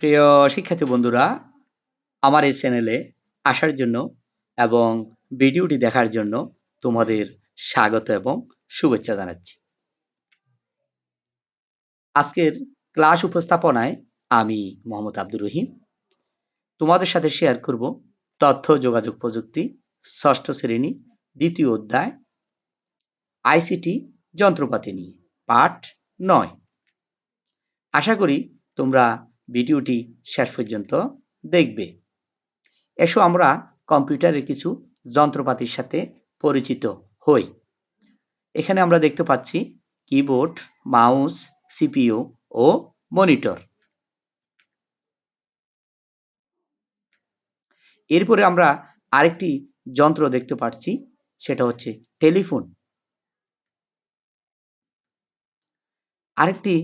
প্রিয় শিক্ষার্থী বন্ধুরা, আমার এই চ্যানেলে আসার জন্য এবং ভিডিওটি দেখার জন্য তোমাদের স্বাগত এবং শুভেচ্ছা জানাচ্ছি। আজকের ক্লাস উপস্থাপনায় আমি মোহাম্মদ আব্দুর রহিম তোমাদের সাথে শেয়ার করব তথ্য যোগাযোগ প্রযুক্তি ৬ষ্ঠ শ্রেণী ২য় অধ্যায় আইসিটি যন্ত্রপাতি নিয়ে পাঠ ৯। আশা করি তোমরা ভিডিওটি শেষ পর্যন্ত দেখবে। এসো আমরা কম্পিউটারের কিছু যন্ত্রপাতির সাথে পরিচিত হই। এখানে আমরা দেখতে পাচ্ছি কিবোর্ড, মাউস, সিপিইউ ও মনিটর। এরপরে আমরা আরেকটি যন্ত্র দেখতে পাচ্ছি, সেটা হচ্ছে টেলিফোন। আরেকটি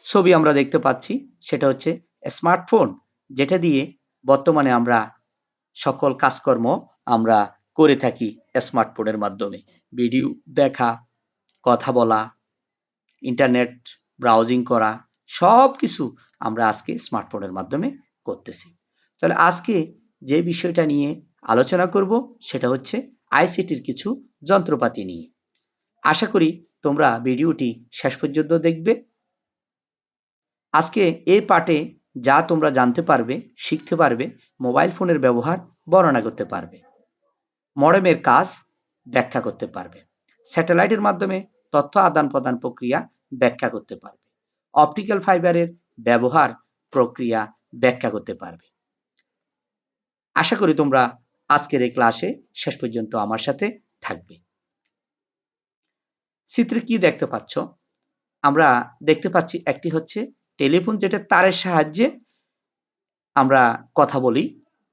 ছবি আমরা দেখতে পাচ্ছি, সেটা হচ্ছে স্মার্টফোন, যেটা দিয়ে বর্তমানে আমরা সকল কাজকর্ম আমরা করে থাকি স্মার্টফোনের মাধ্যমে। ভিডিও দেখা, কথা বলা, ইন্টারনেট ব্রাউজিং করা, সবকিছু আমরা আজকে স্মার্টফোনের মাধ্যমে করতেছি। তাহলে আজকে যে বিষয়টা নিয়ে আলোচনা করব সেটা হচ্ছে আইসিটির কিছু যন্ত্রপাতি নিয়ে। আশা করি তোমরা ভিডিওটি শেষ পর্যন্ত দেখবে। আজকে এই পাঠে যা তোমরা জানতে পারবে, শিখতে পারবে, মোবাইল ফোনের ব্যবহার বর্ণনা করতে পারবে, মডেমের কাজ ব্যাখ্যা করতে পারবে, স্যাটেলাইটের মাধ্যমে তথ্য আদান প্রদান প্রক্রিয়া ব্যাখ্যা করতে পারবে, অপটিক্যাল ফাইবারের ব্যবহার প্রক্রিয়া ব্যাখ্যা করতে পারবে। আশা করি তোমরা আজকের এই ক্লাসে শেষ পর্যন্ত আমার সাথে থাকবে। চিত্রে কি দেখতে পাচ্ছ? আমরা দেখতে পাচ্ছি একটি হচ্ছে টেলিফোন, যেটা তারের সাহায্যে আমরা কথা বলি।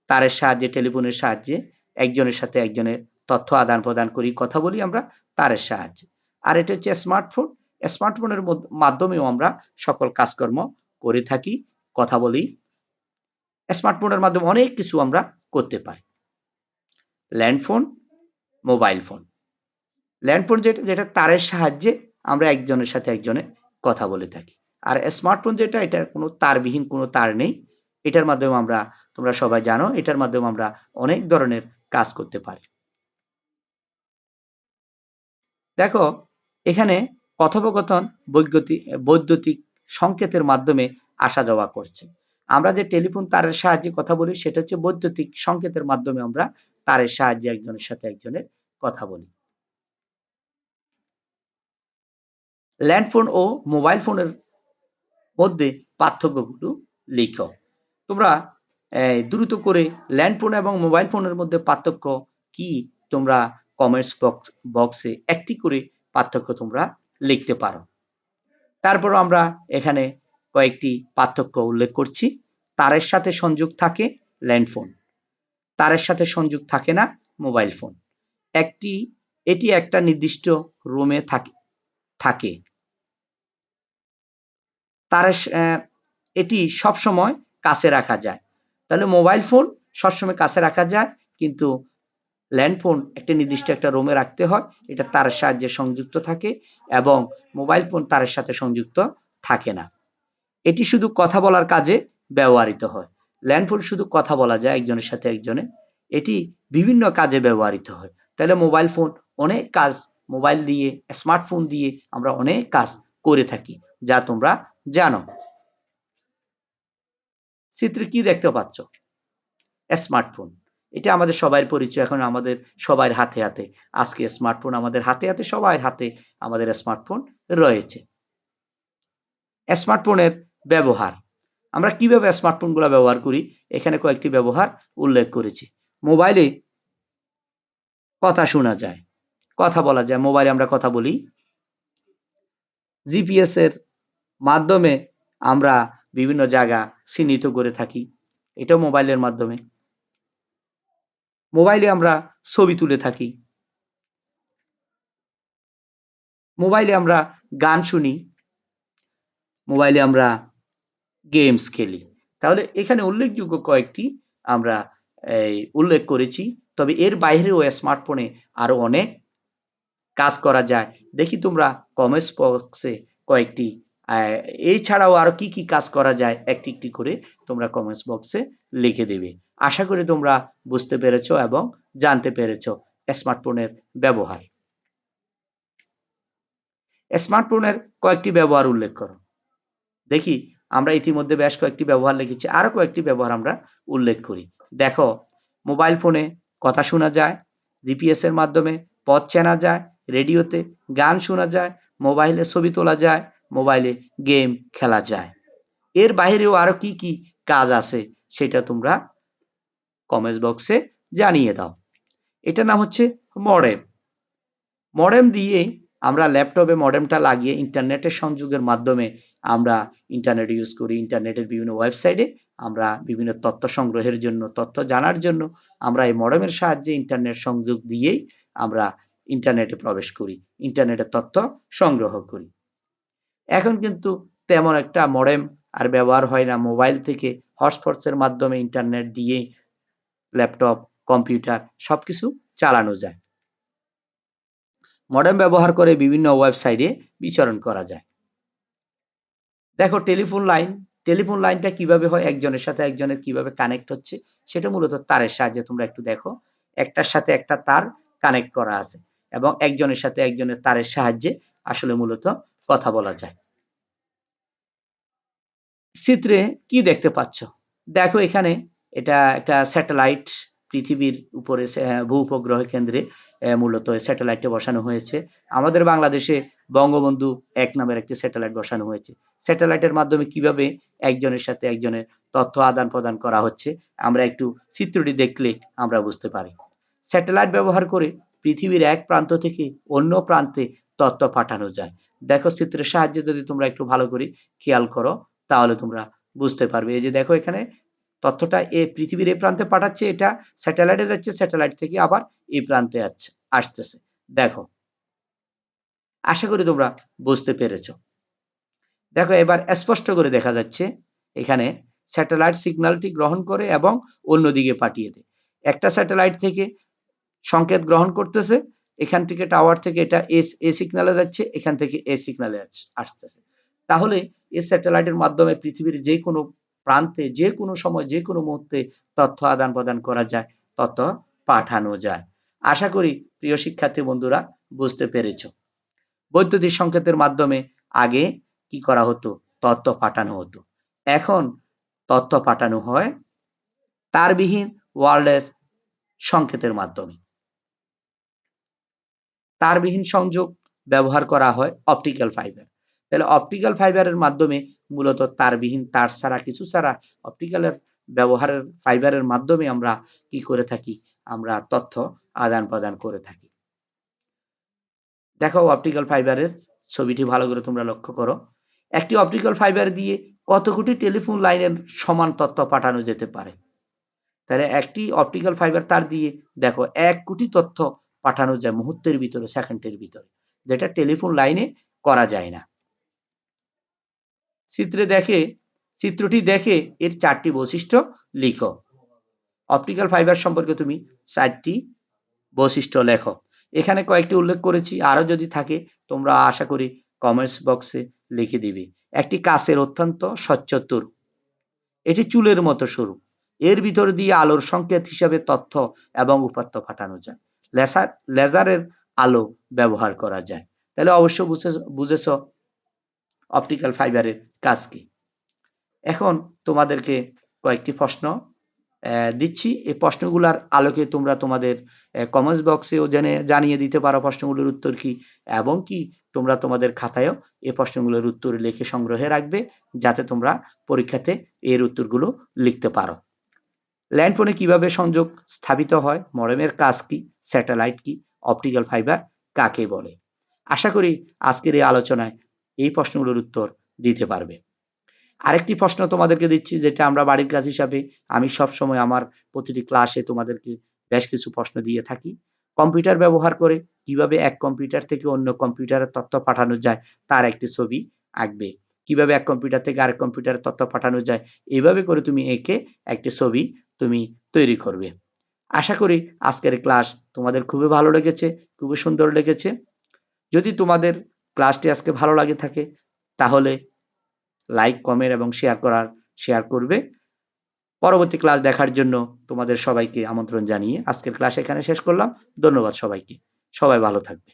তারের সাহায্যে, টেলিফোনের সাহায্যে একজনের সাথে একজনের তথ্য আদান প্রদান করি, কথা বলি আমরা তারের সাহায্যে। আর এটা হচ্ছে স্মার্টফোন। স্মার্টফোনের মাধ্যমেও আমরা সকল কাজকর্ম করে থাকি, কথা বলি। স্মার্টফোনের মাধ্যমে অনেক কিছু আমরা করতে পারি। Landphone, mobile phone. ল্যান্ডফোন যেটা তারের সাহায্যে আমরা একজনের সাথে একজনে কথা বলে থাকি। আর স্মার্টফোন যেটা, এটা কোনো তারবিহীন, কোনো তার নেই। এটার মাধ্যমে আমরা, তোমরা সবাই জানো, এটার মাধ্যমে আমরা অনেক ধরনের কাজ করতে পারি। দেখো, এখানে কথোপকথন বৈদ্যুতিক সংকেতের মাধ্যমে আসা যাওয়া করছে। আমরা যে টেলিফোন তারের সাহায্যে কথা বলি, সেটা হচ্ছে বৈদ্যুতিক সংকেতের মাধ্যমে আমরা তারের সাহায্যে একজনের সাথে একজনের কথা বলি। ল্যান্ডফোন ও মোবাইল ফোনের মধ্যে পার্থক্যগুলো লিখো। তোমরা দ্রুত করে ল্যান্ডফোন এবং মোবাইল ফোনের মধ্যে পার্থক্য কি তোমরা কমেন্টস বক্সে একটি করে পার্থক্য তোমরা লিখতে পারো। তারপর আমরা এখানে কয়েকটি পার্থক্য উল্লেখ করছি। তারের সাথে সংযোগ থাকে ল্যান্ডফোন, তারের সাথে সংযোগ থাকে না মোবাইল ফোন। এটি একটা নির্দিষ্ট রুমে থাকে। এটি সবসময় কাছে রাখা যায়। তাহলে মোবাইল ফোন সবসময় কাছে রাখা যায়, কিন্তু ল্যান্ডফোন একটা নির্দিষ্ট একটা রুমে রাখতে হয়। এটা তারের সাহায্যে সংযুক্ত থাকে এবং মোবাইল ফোন তারের সাথে সংযুক্ত থাকে না। এটি শুধু কথা বলার কাজে ব্যবহৃত হয়। ল্যান্ডফোন শুধু কথা বলা যায় একজনের সাথে একজনে, এটি বিভিন্ন কাজে ব্যবহৃত হয়। তাহলে মোবাইল ফোন অনেক কাজ, মোবাইল দিয়ে, স্মার্টফোন দিয়ে আমরা অনেক কাজ করে থাকি, যা তোমরা জানো। চিত্রে কি দেখতে পাচ্ছ? স্মার্টফোন। এটা আমাদের সবার পরিচয়, এখন আমাদের সবার হাতে হাতে। আজকে স্মার্টফোন আমাদের হাতে হাতে, সবার হাতে আমাদের স্মার্টফোন রয়েছে। স্মার্টফোনের ব্যবহার, আমরা কিভাবে স্মার্টফোনগুলো ব্যবহার করি, এখানে কয়েকটি ব্যবহার উল্লেখ করেছি। মোবাইলে কথা শোনা যায়, কথা বলা যায়, মোবাইলে আমরা কথা বলি। জিপিএস এর মাধ্যমে আমরা বিভিন্ন জায়গা চিহ্নিত করে থাকি, এটাও মোবাইলের মাধ্যমে। মোবাইলে আমরা ছবি তুলে থাকি, মোবাইলে আমরা গান শুনি, মোবাইলে আমরা গেমস খেলি। তাহলে এখানে উল্লেখযোগ্য কয়েকটি আমরা উল্লেখ করেছি। তবে এর বাইরেও স্মার্টফোনে আরো অনেক কাজ করা যায়। দেখি তোমরা কমেন্টস বক্সে কয়েকটি এই ছাড়াও আরো কি কি কাজ করা যায় একটি একটি করে তোমরা কমেন্টস বক্সে লিখে দেবে। আশা করি তোমরা বুঝতে পেরেছো এবং জানতে পেরেছো স্মার্টফোনের ব্যবহার। স্মার্টফোনের কয়েকটি ব্যবহার উল্লেখ করো। দেখি, আমরা ইতিমধ্যে বেশ কয়েকটি ব্যবহার লিখেছি, আরো কয়েকটি ব্যবহার আমরা উল্লেখ করি। দেখো, মোবাইল ফোনে কথা শোনা যায়, জিপিএস এর মাধ্যমে পথ চেনা যায়, রেডিওতে গান শোনা যায়, মোবাইলে ছবি তোলা যায়, মোবাইলে গেম খেলা যায়। এর বাইরেও আরো কি কি কাজ আছে সেটা তোমরা কমেন্টস বক্সে জানিয়ে দাও। এটার নাম হচ্ছে মডেম। মডেম দিয়ে আমরা ল্যাপটপে মডেমটা লাগিয়ে ইন্টারনেটের সংযোগের মাধ্যমে আমরা ইন্টারনেট ইউজ করি। ইন্টারনেটের বিভিন্ন ওয়েবসাইটে আমরা বিভিন্ন তথ্য সংগ্রহের জন্য, তথ্য জানার জন্য আমরা এই মডেমের সাহায্যে ইন্টারনেট সংযোগ দিয়েই আমরা ইন্টারনেটে প্রবেশ করি, ইন্টারনেটের তথ্য সংগ্রহ করি। এখন কিন্তু তেমন একটা মডেম আর ব্যবহার হয় না। মোবাইল থেকে হটস্পটসের মাধ্যমে ইন্টারনেট দিয়ে ল্যাপটপ, কম্পিউটার সবকিছু চালানো যায়। মডেম ব্যবহার করে বিভিন্ন ওয়েবসাইটে বিচরণ করা যায়। দেখো, টেলিফোন লাইনটা কিভাবে হয়, একজনের সাথে একজনের কিভাবে কানেক্ট হচ্ছে সেটা মূলত তারের সাহায্যে। তোমরা একটু দেখো, একটার সাথে একটা তার কানেক্ট করা আছে এবং একজনের সাথে একজনের তারের সাহায্যে আসলে মূলত কথা বলা যায়। চিত্রে কি দেখতে পাচ্ছ? দেখো, এখানে এটা একটা স্যাটেলাইট, পৃথিবীর উপরে ভূ উপগ্রহ কেন্দ্রে মূলত স্যাটেলাইটটা বসানো হয়েছে। আমাদের বাংলাদেশে বঙ্গবন্ধু ১ নামের একটি স্যাটেলাইট বসানো হয়েছে। স্যাটেলাইটের মাধ্যমে কিভাবে একজনের সাথে একজনের তথ্য আদান-প্রদান করা হচ্ছে আমরা একটু চিত্রটি দেখলে আমরা বুঝতে পারি। স্যাটেলাইট ব্যবহার করে পৃথিবীর এক প্রান্ত থেকে অন্য প্রান্তে তথ্য পাঠানো যায়। দেখো, চিত্রের সাহায্যে যদি তোমরা একটু ভালো করে খেয়াল করো তাহলে তোমরা বুঝতে পারবে। এই যে দেখো, এখানে তথ্যটা পৃথিবীর এই প্রান্তে পাঠাচ্ছে, এটা স্যাটেলাইটে যাচ্ছে, স্যাটেলাইট থেকে আবার এই প্রান্তে আসতেছে। দেখো, আশা করি তোমরা বুঝতে পেরেছো। দেখো, এবার স্পষ্ট করে দেখা যাচ্ছে এখানে স্যাটেলাইট সিগন্যালটি গ্রহণ করে এবং অন্যদিকে পাঠিয়ে দেয়। একটা স্যাটেলাইট থেকে সংকেত গ্রহণ করতেছে, এখান থেকে টাওয়ার থেকে এটা এ সিগন্যালে যাচ্ছে, এখান থেকে এ সিগন্যালে আসতেছে। তাহলে এই স্যাটেলাইটের মাধ্যমে পৃথিবীর যে কোনো প্রান্তে, যে কোনো সময়, যে কোনো মুহূর্তে তথ্য আদান প্রদান করা যায়, তথ্য পাঠানো যায়। আশা করি প্রিয় শিক্ষার্থী বন্ধুরা বুঝতে পেরেছো। বৈদ্যুতিক সংকেতের মাধ্যমে আগে কি করা হতো? তথ্য পাঠানো হতো। এখন তথ্য পাঠানো হয় তারবিহীন ওয়্যারলেস সংকেতের মাধ্যমে। তারবিহীন সংযোগ ব্যবহার করা হয় অপটিক্যাল ফাইবার। তাহলে অপটিক্যাল ফাইবারের মাধ্যমে মূলত তারবিহীন, তার ছাড়া, কিছু ছাড়া অপটিক্যালের ব্যবহারের ফাইবারের মাধ্যমে আমরা কি করে থাকি? আমরা তথ্য আদান প্রদান করে থাকি। দেখো, অপটিক্যাল ফাইবারের ছবিটি ভালো করে তোমরা লক্ষ্য করো। একটি অপটিক্যাল ফাইবার দিয়ে কত কোটি টেলিফোন লাইনের সমান তথ্য পাঠানো যেতে পারে? তাহলে একটি অপটিক্যাল ফাইবার তার দিয়ে দেখো ১ কোটি তথ্য পাঠানো যায় মুহূর্তের ভিতরে, সেকেন্ডের ভিতরে, যেটা টেলিফোন লাইনে করা যায় না। চিত্রটি দেখে এর ৪টি বৈশিষ্ট্য লিখো। অপটিক্যাল ফাইবার সম্পর্কে তুমি ৪টি বৈশিষ্ট্য লেখো। এখানে কয়েকটি উল্লেখ করেছি, আরো যদি থাকে তোমরা আশা করি কমেন্টস বক্সে লিখে দিবে। একটি কাচের অত্যন্ত স্বচ্ছ তরু, এটি চুলের মতো সরু, এর ভিতর দিয়ে আলোর সংকেত হিসাবে তথ্য এবং উপাত্ত পাঠানো যায়। লেজারের আলো ব্যবহার করা যায়। তাহলে অবশ্য বুঝেছ অপটিক্যাল ফাইবারের কাজ কি। এখন তোমাদেরকে কয়েকটি প্রশ্ন দিচ্ছি। এই প্রশ্নগুলোর আলোকে তোমরা তোমাদের কমেন্টস বক্সেও জানিয়ে দিতে পারো প্রশ্নগুলোর উত্তর কি, এবং কি তোমরা তোমাদের খাতায়ও এই প্রশ্নগুলোর উত্তর লিখে সংগ্রহে রাখবে, যাতে তোমরা পরীক্ষাতে এর উত্তরগুলো লিখতে পারো। ল্যান্ডফোনে কিভাবে সংযোগ স্থাপিত হয়? মডেমের কাজ কি? স্যাটেলাইট কি? অপটিক্যাল ফাইবার কাকে বলে? আশা করি আজকের এই আলোচনায় এই প্রশ্নগুলোর উত্তর দিতে পারবে। আরেকটি প্রশ্ন তোমাদেরকে দিচ্ছি, যেটা আমরা বাড়ির কাজ হিসাবে আমি সবসময় আমার প্রতিটি ক্লাসে তোমাদেরকে বেশ কিছু প্রশ্ন দিয়ে থাকি। কম্পিউটার ব্যবহার করে কিভাবে এক কম্পিউটার থেকে অন্য কম্পিউটারে তথ্য পাঠানো যায় তার একটি ছবি আঁকবে। কিভাবে এক কম্পিউটার থেকে আরেক কম্পিউটারে তথ্য পাঠানো যায়, এভাবে করে তুমি এঁকে একটি ছবি তুমি তৈরি করবে। আশা করি আজকের ক্লাস তোমাদের খুবই ভালো লেগেছে, খুবই সুন্দর লেগেছে। যদি তোমাদের ক্লাসটি আজকে ভালো লাগে থাকে তাহলে লাইক, কমেন্ট এবং শেয়ার করবে। পরবর্তী ক্লাস দেখার জন্য তোমাদের সবাইকে আমন্ত্রণ জানিয়ে আজকের ক্লাস এখানে শেষ করলাম। ধন্যবাদ সবাইকে। সবাই ভালো থাকবে।